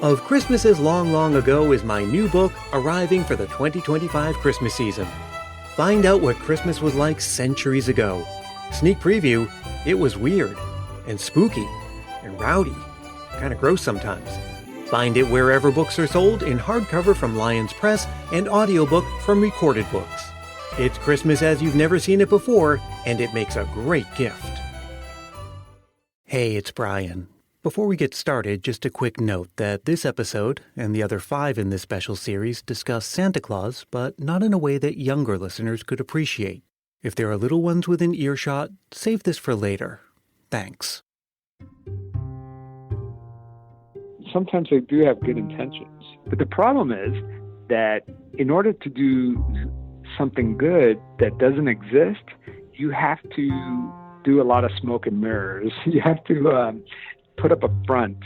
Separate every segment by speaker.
Speaker 1: Of Christmases Long, Long Ago is my new book arriving for the 2025 Christmas season. Find out what Christmas was like centuries ago. Sneak preview, it was weird and spooky and rowdy, kind of gross sometimes. Find it wherever books are sold in hardcover from Lyons Press and audiobook from Recorded Books. It's Christmas as you've never seen it before, and it makes a great gift. Hey, it's Brian. Before we get started, just a quick note that this episode, and the other 5 in this special series, discuss Santa Claus, but not in a way that younger listeners could appreciate. If there are little ones within earshot, save this for later. Thanks.
Speaker 2: Sometimes they do have good intentions. But the problem is that in order to do something good that doesn't exist, you have to do a lot of smoke and mirrors. You have to put up a front.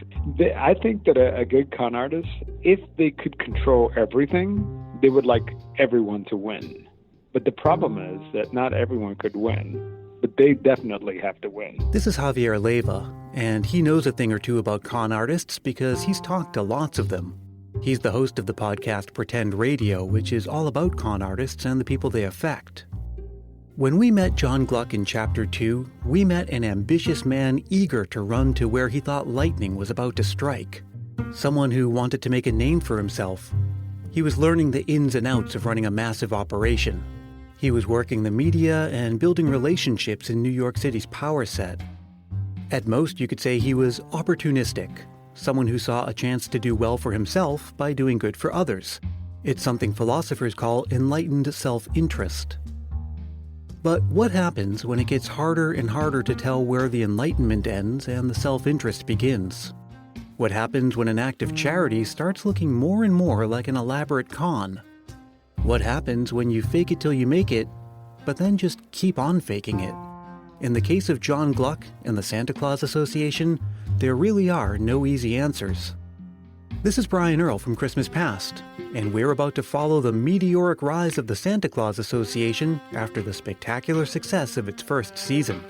Speaker 2: I think that a good con artist, if they could control everything, they would like everyone to win. But the problem is that not everyone could win, but they definitely have to win.
Speaker 1: This is Javier Leyva, and he knows a thing or two about con artists because he's talked to lots of them. He's the host of the podcast Pretend Radio, which is all about con artists and the people they affect. When we met John Gluck in Chapter 2, we met an ambitious man eager to run to where he thought lightning was about to strike. Someone who wanted to make a name for himself. He was learning the ins and outs of running a massive operation. He was working the media and building relationships in New York City's power set. At most, you could say he was opportunistic, someone who saw a chance to do well for himself by doing good for others. It's something philosophers call enlightened self-interest. But what happens when it gets harder and harder to tell where the enlightenment ends and the self-interest begins? What happens when an act of charity starts looking more and more like an elaborate con? What happens when you fake it till you make it, but then just keep on faking it? In the case of John Gluck and the Santa Claus Association, there really are no easy answers. This is Brian Earl from Christmas Past, and we're about to follow the meteoric rise of the Santa Claus Association after the spectacular success of its first season,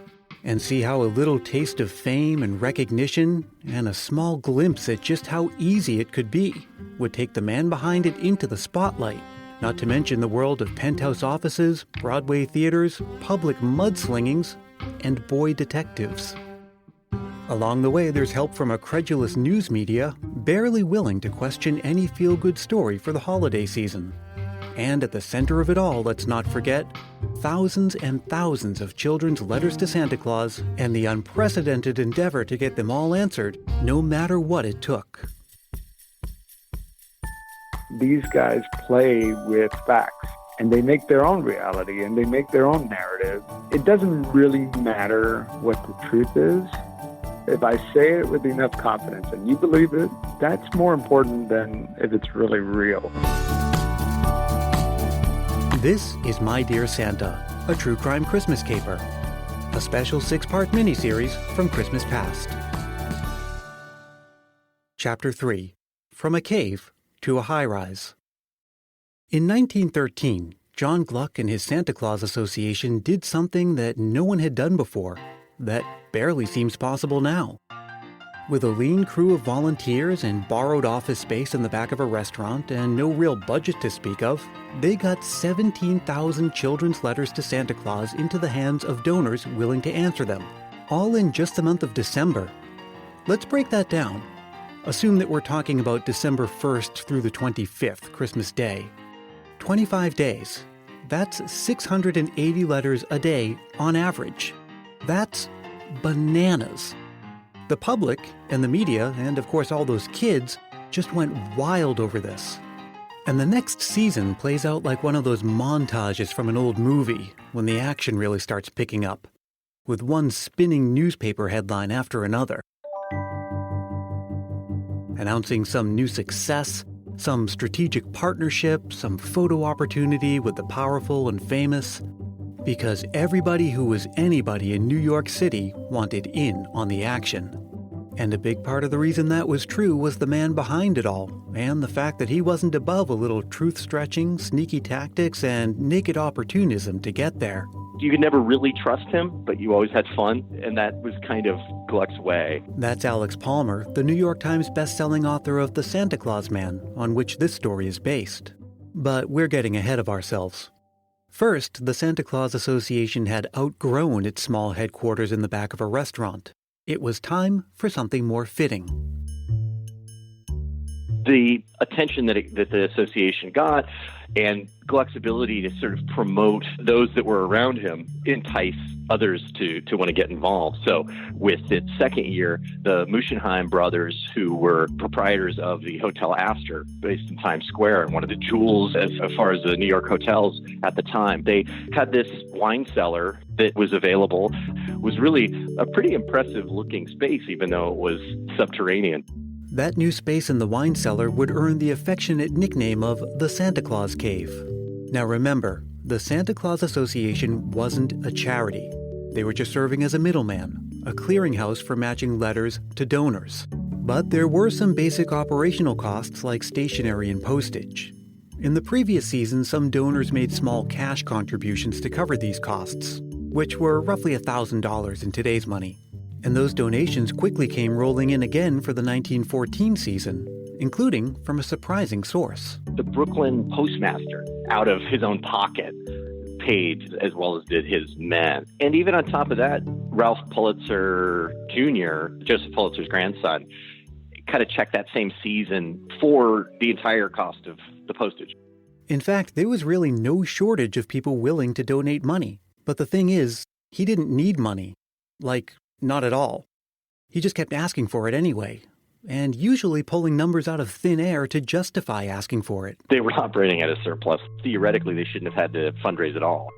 Speaker 1: and see how a little taste of fame and recognition, and a small glimpse at just how easy it could be, would take the man behind it into the spotlight, not to mention the world of penthouse offices, Broadway theaters, public mudslingings, and boy detectives. Along the way, there's help from a credulous news media barely willing to question any feel-good story for the holiday season. And at the center of it all, let's not forget, thousands and thousands of children's letters to Santa Claus and the unprecedented endeavor to get them all answered, no matter what it took.
Speaker 2: These guys play with facts, and they make their own reality, and they make their own narrative. It doesn't really matter what the truth is. If I say it with enough confidence and you believe it, that's more important than if it's really real.
Speaker 1: This is My Dear Santa, a true crime Christmas caper. A special 6-part miniseries from Christmas Past. Chapter 3. From a Cave to a High-Rise. In 1913, John Gluck and his Santa Claus Association did something that no one had done before, that barely seems possible now. With a lean crew of volunteers and borrowed office space in the back of a restaurant and no real budget to speak of, they got 17,000 children's letters to Santa Claus into the hands of donors willing to answer them, all in just the month of December. Let's break that down. Assume that we're talking about December 1st through the 25th, Christmas Day. 25 days. That's 680 letters a day on average. That's bananas. The public and the media, and of course all those kids, just went wild over this. And the next season plays out like one of those montages from an old movie when the action really starts picking up, with one spinning newspaper headline after another. Announcing some new success, some strategic partnership, some photo opportunity with the powerful and famous. Because everybody who was anybody in New York City wanted in on the action. And a big part of the reason that was true was the man behind it all, and the fact that he wasn't above a little truth-stretching, sneaky tactics, and naked opportunism to get there.
Speaker 3: You could never really trust him, but you always had fun, and that was kind of Gluck's way.
Speaker 1: That's Alex Palmer, the New York Times bestselling author of The Santa Claus Man, on which this story is based. But we're getting ahead of ourselves. First, the Santa Claus Association had outgrown its small headquarters in the back of a restaurant. It was time for something more fitting.
Speaker 3: The attention that the association got and Gluck's ability to sort of promote those that were around him entice others to want to get involved. So with its second year, the Muschenheim brothers, who were proprietors of the Hotel Astor based in Times Square and one of the jewels as far as the New York hotels at the time, they had this wine cellar that was available. It was really a pretty impressive looking space, even though it was subterranean.
Speaker 1: That new space in the wine cellar would earn the affectionate nickname of the Santa Claus Cave. Now remember, the Santa Claus Association wasn't a charity. They were just serving as a middleman, a clearinghouse for matching letters to donors. But there were some basic operational costs like stationery and postage. In the previous season, some donors made small cash contributions to cover these costs, which were roughly $1,000 in today's money. And those donations quickly came rolling in again for the 1914 season, including from a surprising source.
Speaker 3: The Brooklyn postmaster, out of his own pocket, paid as well as did his men. And even on top of that, Ralph Pulitzer Jr., Joseph Pulitzer's grandson, kind of checked that same season for the entire cost of the postage.
Speaker 1: In fact, there was really no shortage of people willing to donate money. But the thing is, he didn't need money. Not at all. He just kept asking for it anyway, and usually pulling numbers out of thin air to justify asking for it.
Speaker 3: They were operating at a surplus. Theoretically, they shouldn't have had to fundraise at all.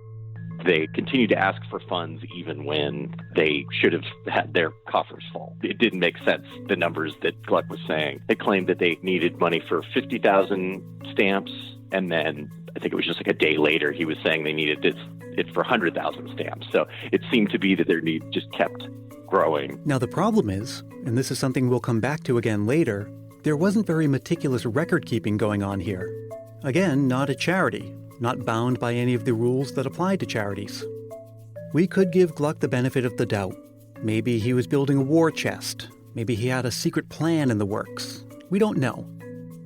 Speaker 3: They continued to ask for funds even when they should have had their coffers full. It didn't make sense, the numbers that Gluck was saying. They claimed that they needed money for 50,000 stamps, and then I think it was just like a day later he was saying they needed it for 100,000 stamps. So it seemed to be that their need just kept growing.
Speaker 1: Now the problem is, and this is something we'll come back to again later, there wasn't very meticulous record-keeping going on here. Again, not a charity, not bound by any of the rules that apply to charities. We could give Gluck the benefit of the doubt. Maybe he was building a war chest. Maybe he had a secret plan in the works. We don't know.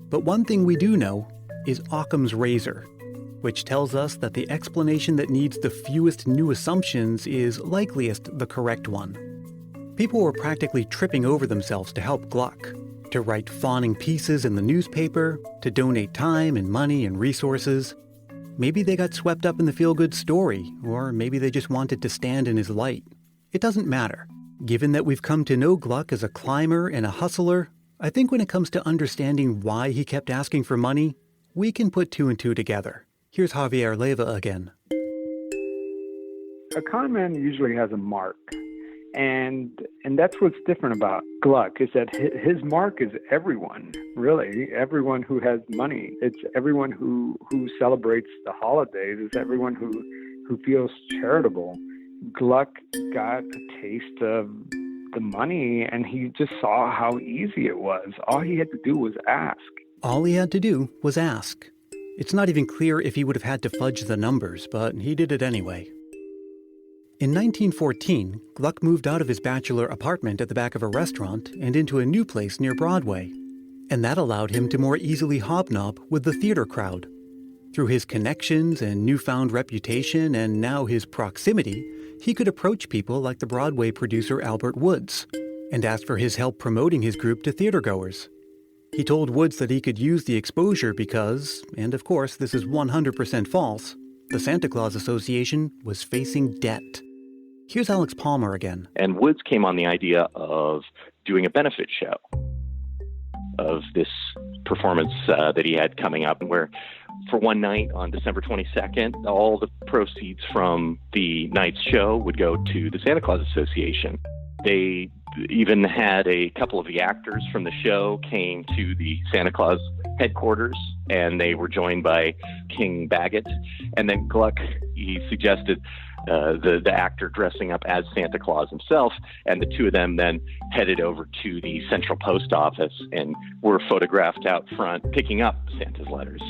Speaker 1: But one thing we do know is Occam's razor, which tells us that the explanation that needs the fewest new assumptions is likeliest the correct one. People were practically tripping over themselves to help Gluck, to write fawning pieces in the newspaper, to donate time and money and resources. Maybe they got swept up in the feel-good story, or maybe they just wanted to stand in his light. It doesn't matter. Given that we've come to know Gluck as a climber and a hustler, I think when it comes to understanding why he kept asking for money, we can put two and two together. Here's Javier Leyva again.
Speaker 2: A con man usually has a mark. And that's what's different about Gluck, is that his mark is everyone, really. Everyone who has money. It's everyone who celebrates the holidays. It's everyone who feels charitable. Gluck got a taste of the money, and he just saw how easy it was. All he had to do was ask.
Speaker 1: All he had to do was ask. It's not even clear if he would have had to fudge the numbers, but he did it anyway. In 1914, Gluck moved out of his bachelor apartment at the back of a restaurant and into a new place near Broadway. And that allowed him to more easily hobnob with the theater crowd. Through his connections and newfound reputation and now his proximity, he could approach people like the Broadway producer Albert Woods and ask for his help promoting his group to theatergoers. He told Woods that he could use the exposure because, and of course this is 100% false, the Santa Claus Association was facing debt. Here's Alex Palmer again.
Speaker 3: And Woods came on the idea of doing a benefit show of this performance that he had coming up, where for one night on December 22nd, all the proceeds from the night's show would go to the Santa Claus Association. They even had a couple of the actors from the show came to the Santa Claus headquarters, and they were joined by King Baggett. And then Gluck, he suggested the actor dressing up as Santa Claus himself, and the two of them then headed over to the Central Post Office and were photographed out front picking up Santa's letters.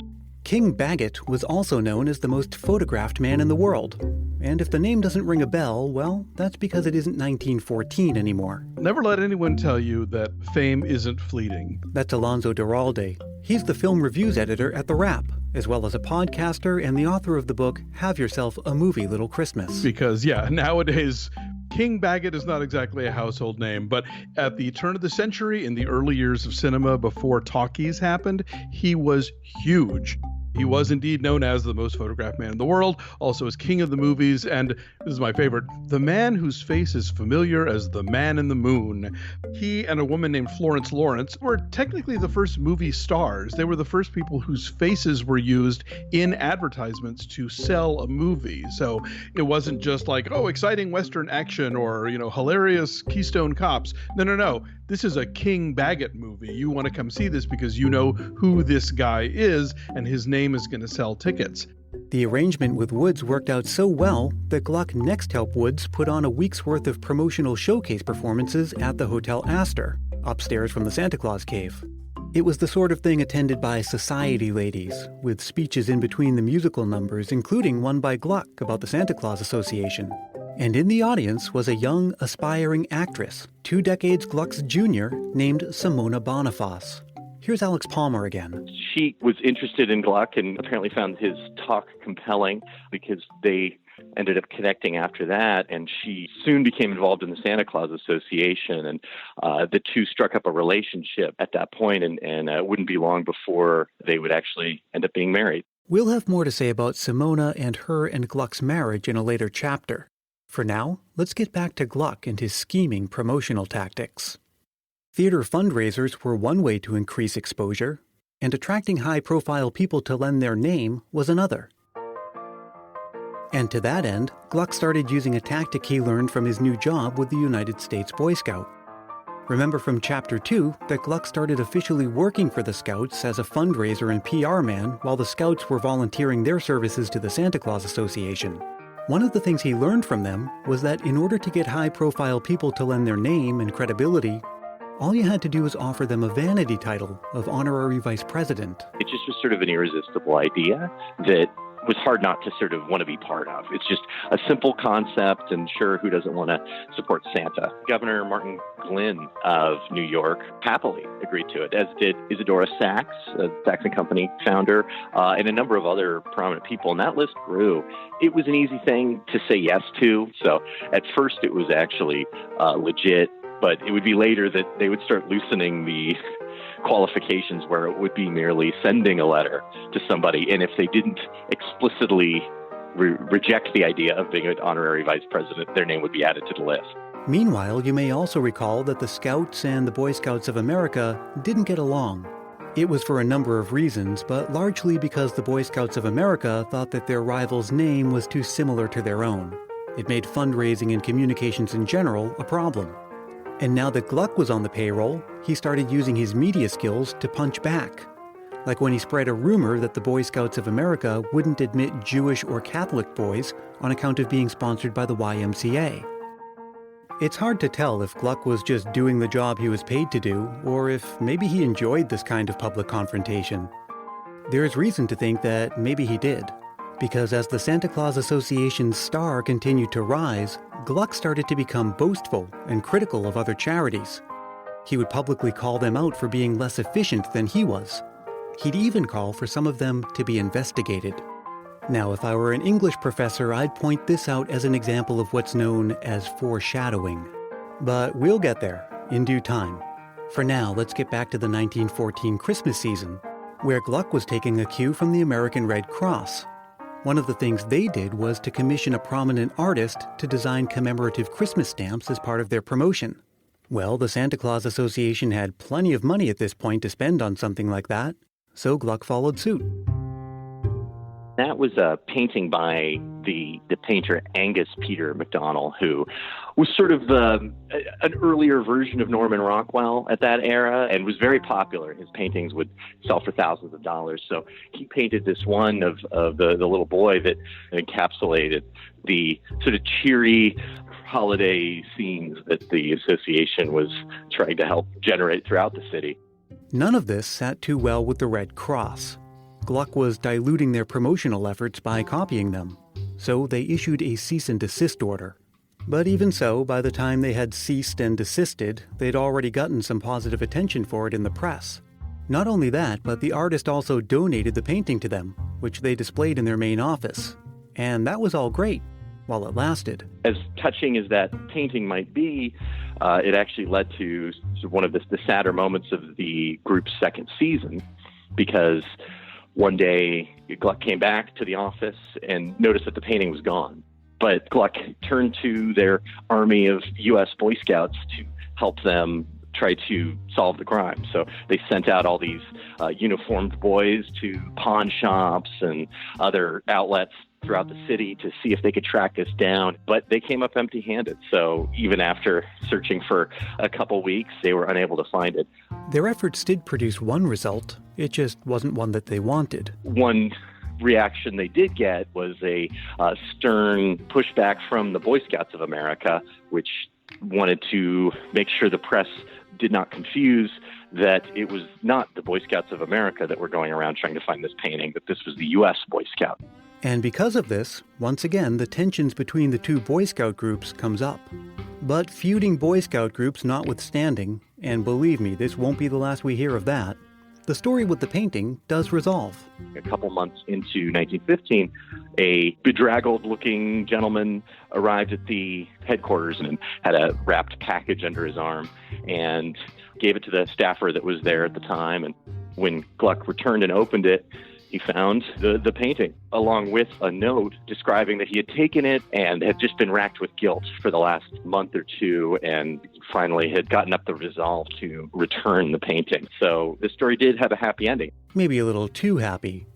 Speaker 1: King Bagot was also known as the most photographed man in the world. And if the name doesn't ring a bell, well, that's because it isn't 1914 anymore.
Speaker 4: Never let anyone tell you that fame isn't fleeting.
Speaker 1: That's Alonso Duralde. He's the film reviews editor at The Wrap, as well as a podcaster and the author of the book Have Yourself a Movie Little Christmas.
Speaker 4: Because, nowadays, King Bagot is not exactly a household name, but at the turn of the century, in the early years of cinema before talkies happened, he was huge. He was indeed known as the most photographed man in the world, also as king of the movies, and this is my favorite, the man whose face is familiar as the man in the moon. He and a woman named Florence Lawrence were technically the first movie stars. They were the first people whose faces were used in advertisements to sell a movie. So it wasn't just like, oh, exciting Western action or, hilarious Keystone Cops. No. This is a King Bagot movie. You want to come see this because you know who this guy is, and his name is going to sell tickets.
Speaker 1: The arrangement with Woods worked out so well that Gluck next helped Woods put on a week's worth of promotional showcase performances at the Hotel Astor, upstairs from the Santa Claus Cave. It was the sort of thing attended by society ladies, with speeches in between the musical numbers, including one by Gluck about the Santa Claus Association. And in the audience was a young, aspiring actress, 2 decades Gluck's junior, named Simona Boniface. Here's Alex Palmer again.
Speaker 3: She was interested in Gluck and apparently found his talk compelling because they ended up connecting after that, and she soon became involved in the Santa Claus Association, and the two struck up a relationship at that point, and it wouldn't be long before they would actually end up being married.
Speaker 1: We'll have more to say about Simona and her and Gluck's marriage in a later chapter. For now, let's get back to Gluck and his scheming promotional tactics. Theater fundraisers were one way to increase exposure, and attracting high-profile people to lend their name was another. And to that end, Gluck started using a tactic he learned from his new job with the United States Boy Scout. Remember from Chapter 2 that Gluck started officially working for the Scouts as a fundraiser and PR man while the Scouts were volunteering their services to the Santa Claus Association. One of the things he learned from them was that in order to get high-profile people to lend their name and credibility, all you had to do was offer them a vanity title of honorary vice president.
Speaker 3: It just was sort of an irresistible idea that was hard not to sort of want to be part of. It's just a simple concept, and sure, who doesn't want to support Santa? Governor Martin Glynn of New York happily agreed to it, as did Isadora Sachs, a Sachs & Company founder, and a number of other prominent people, and that list grew. It was an easy thing to say yes to, so at first it was actually legit, but it would be later that they would start loosening the qualifications where it would be merely sending a letter to somebody, and if they didn't explicitly reject the idea of being an honorary vice president, their name would be added to the list.
Speaker 1: Meanwhile, you may also recall that the Scouts and the Boy Scouts of America didn't get along. It was for a number of reasons, but largely because the Boy Scouts of America thought that their rival's name was too similar to their own. It made fundraising and communications in general a problem. And now that Gluck was on the payroll, he started using his media skills to punch back. Like when he spread a rumor that the Boy Scouts of America wouldn't admit Jewish or Catholic boys on account of being sponsored by the YMCA. It's hard to tell if Gluck was just doing the job he was paid to do, or if maybe he enjoyed this kind of public confrontation. There's reason to think that maybe he did, because as the Santa Claus Association's star continued to rise, Gluck started to become boastful and critical of other charities. He would publicly call them out for being less efficient than he was. He'd even call for some of them to be investigated. Now, if I were an English professor, I'd point this out as an example of what's known as foreshadowing. But we'll get there in due time. For now, let's get back to the 1914 Christmas season, where Gluck was taking a cue from the American Red Cross. One of the things they did was to commission a prominent artist to design commemorative Christmas stamps as part of their promotion. Well, the Santa Claus Association had plenty of money at this point to spend on something like that, so Gluck followed suit.
Speaker 3: That was a painting by the painter Angus Peter MacDonald, who was sort of an earlier version of Norman Rockwell at that era and was very popular. His paintings would sell for thousands of dollars. So he painted this one of the little boy that encapsulated the sort of cheery holiday scenes that the association was trying to help generate throughout the city.
Speaker 1: None of this sat too well with the Red Cross. Gluck was diluting their promotional efforts by copying them, so they issued a cease and desist order. But even so, by the time they had ceased and desisted, they'd already gotten some positive attention for it in the press. Not only that, but the artist also donated the painting to them, which they displayed in their main office. And that was all great, while it lasted.
Speaker 3: As touching as that painting might be, it actually led to one of the sadder moments of the group's second season, because one day Gluck came back to the office and noticed that the painting was gone. But Gluck turned to their army of U.S. Boy Scouts to help them try to solve the crime. So they sent out all these uniformed boys to pawn shops and other outlets throughout the city to see if they could track this down. But they came up empty-handed. So even after searching for a couple weeks, they were unable to find it.
Speaker 1: Their efforts did produce one result. It just wasn't one that they wanted.
Speaker 3: One reaction they did get was a stern pushback from the Boy Scouts of America, which wanted to make sure the press did not confuse that it was not the Boy Scouts of America that were going around trying to find this painting, that this was the U.S. Boy Scout.
Speaker 1: And because of this, once again, the tensions between the two Boy Scout groups comes up. But feuding Boy Scout groups notwithstanding, and believe me, this won't be the last we hear of that, the story with the painting does resolve.
Speaker 3: A couple months into 1915, a bedraggled-looking gentleman arrived at the headquarters and had a wrapped package under his arm and gave it to the staffer that was there at the time. And when Gluck returned and opened it, he found the painting, along with a note describing that he had taken it and had just been racked with guilt for the last month or two, and finally had gotten up the resolve to return the painting. So the story did have a happy ending.
Speaker 1: Maybe a little too happy,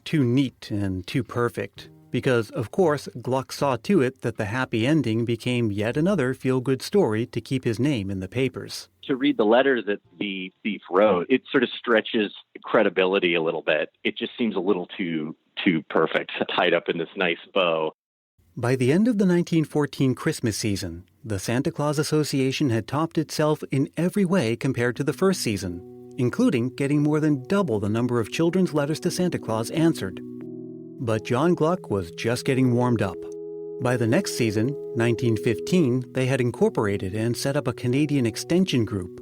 Speaker 1: too neat and too perfect. Because, of course, Gluck saw to it that the happy ending became yet another feel-good story to keep his name in the papers.
Speaker 3: To read the letter that the thief wrote, it sort of stretches credibility a little bit. It just seems a little too perfect, tied up in this nice bow.
Speaker 1: By the end of the 1914 Christmas season, the Santa Claus Association had topped itself in every way compared to the first season, including getting more than double the number of children's letters to Santa Claus answered. But John Gluck was just getting warmed up. By the next season, 1915, they had incorporated and set up a Canadian extension group.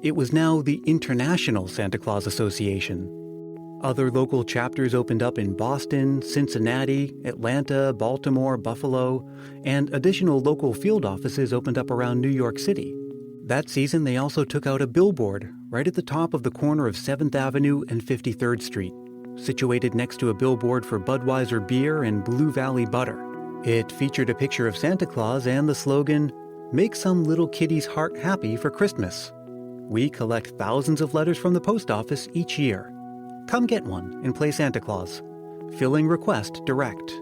Speaker 1: It was now the International Santa Claus Association. Other local chapters opened up in Boston, Cincinnati, Atlanta, Baltimore, Buffalo, and additional local field offices opened up around New York City. That season, they also took out a billboard right at the top of the corner of 7th Avenue and 53rd Street, situated next to a billboard for Budweiser beer and Blue Valley butter. It featured a picture of Santa Claus and the slogan, "Make some little kitty's heart happy for Christmas." We collect thousands of letters from the post office each year. Come get one and play Santa Claus. Filling request direct.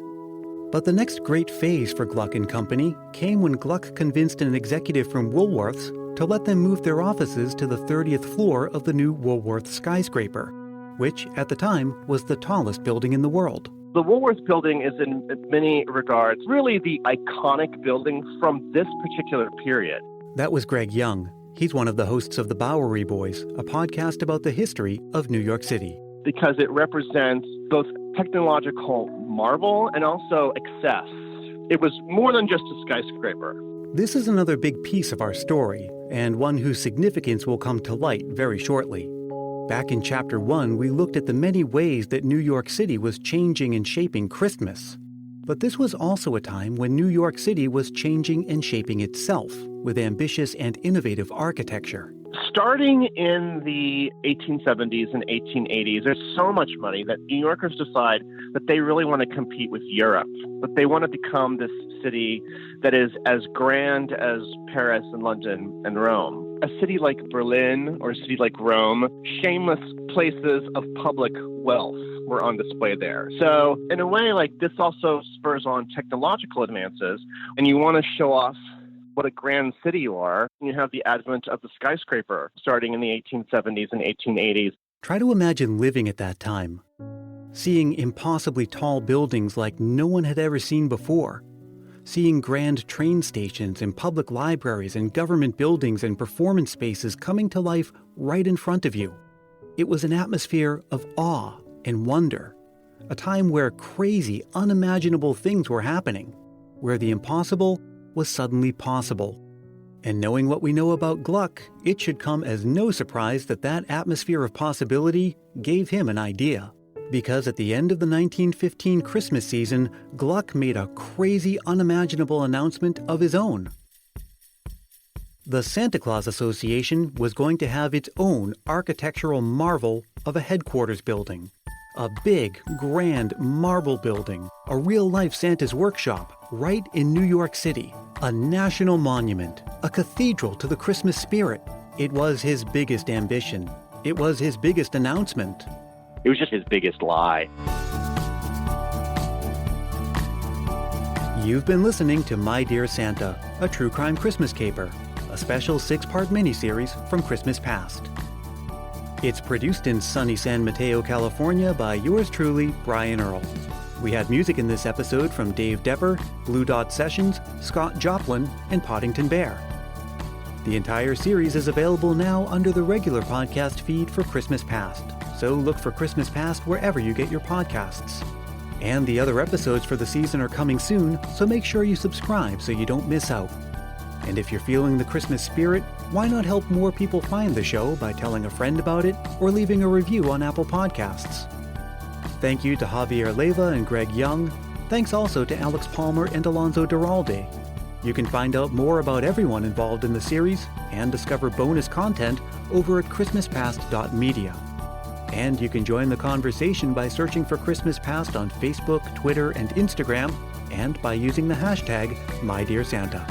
Speaker 1: But the next great phase for Gluck and Company came when Gluck convinced an executive from Woolworth's to let them move their offices to the 30th floor of the new Woolworth skyscraper, which, at the time, was the tallest building in the world.
Speaker 5: The Woolworth building is, in many regards, really the iconic building from this particular period.
Speaker 1: That was Greg Young. He's one of the hosts of The Bowery Boys, a podcast about the history of New York City.
Speaker 5: Because it represents both technological marvel and also excess. It was more than just a skyscraper.
Speaker 1: This is another big piece of our story, and one whose significance will come to light very shortly. Back in Chapter 1, we looked at the many ways that New York City was changing and shaping Christmas. But this was also a time when New York City was changing and shaping itself with ambitious and innovative architecture.
Speaker 5: Starting in the 1870s and 1880s, there's so much money that New Yorkers decide that they really want to compete with Europe, that they want to become this city that is as grand as Paris and London and Rome. A city like Berlin or a city like Rome, shameless places of public wealth were on display there. So in a way, like, this also spurs on technological advances, and you want to show off what a grand city you are. You have the advent of the skyscraper starting in the 1870s and 1880s.
Speaker 1: Try to imagine living at that time, seeing impossibly tall buildings like no one had ever seen before, seeing grand train stations and public libraries and government buildings and performance spaces coming to life right in front of you. It was an atmosphere of awe and wonder. A time where crazy, unimaginable things were happening, where the impossible was suddenly possible. And knowing what we know about Gluck, it should come as no surprise that that atmosphere of possibility gave him an idea. Because at the end of the 1915 Christmas season, Gluck made a crazy, unimaginable announcement of his own. The Santa Claus Association was going to have its own architectural marvel of a headquarters building. A big, grand marble building, a real-life Santa's workshop right in New York City. A national monument, a cathedral to the Christmas spirit. It was his biggest ambition. It was his biggest announcement.
Speaker 3: It was just his biggest lie.
Speaker 1: You've been listening to My Dear Santa, a true crime Christmas caper, a special 6-part miniseries from Christmas Past. It's produced in sunny San Mateo, California by yours truly, Brian Earl. We had music in this episode from Dave Depper, Blue Dot Sessions, Scott Joplin, and Poddington Bear. The entire series is available now under the regular podcast feed for Christmas Past, so look for Christmas Past wherever you get your podcasts. And the other episodes for the season are coming soon, so make sure you subscribe so you don't miss out. And if you're feeling the Christmas spirit, why not help more people find the show by telling a friend about it or leaving a review on Apple Podcasts? Thank you to Javier Leyva and Greg Young. Thanks also to Alex Palmer and Alonso Duralde. You can find out more about everyone involved in the series and discover bonus content over at christmaspast.media. And you can join the conversation by searching for Christmas Past on Facebook, Twitter, and Instagram, and by using the hashtag MyDearSanta.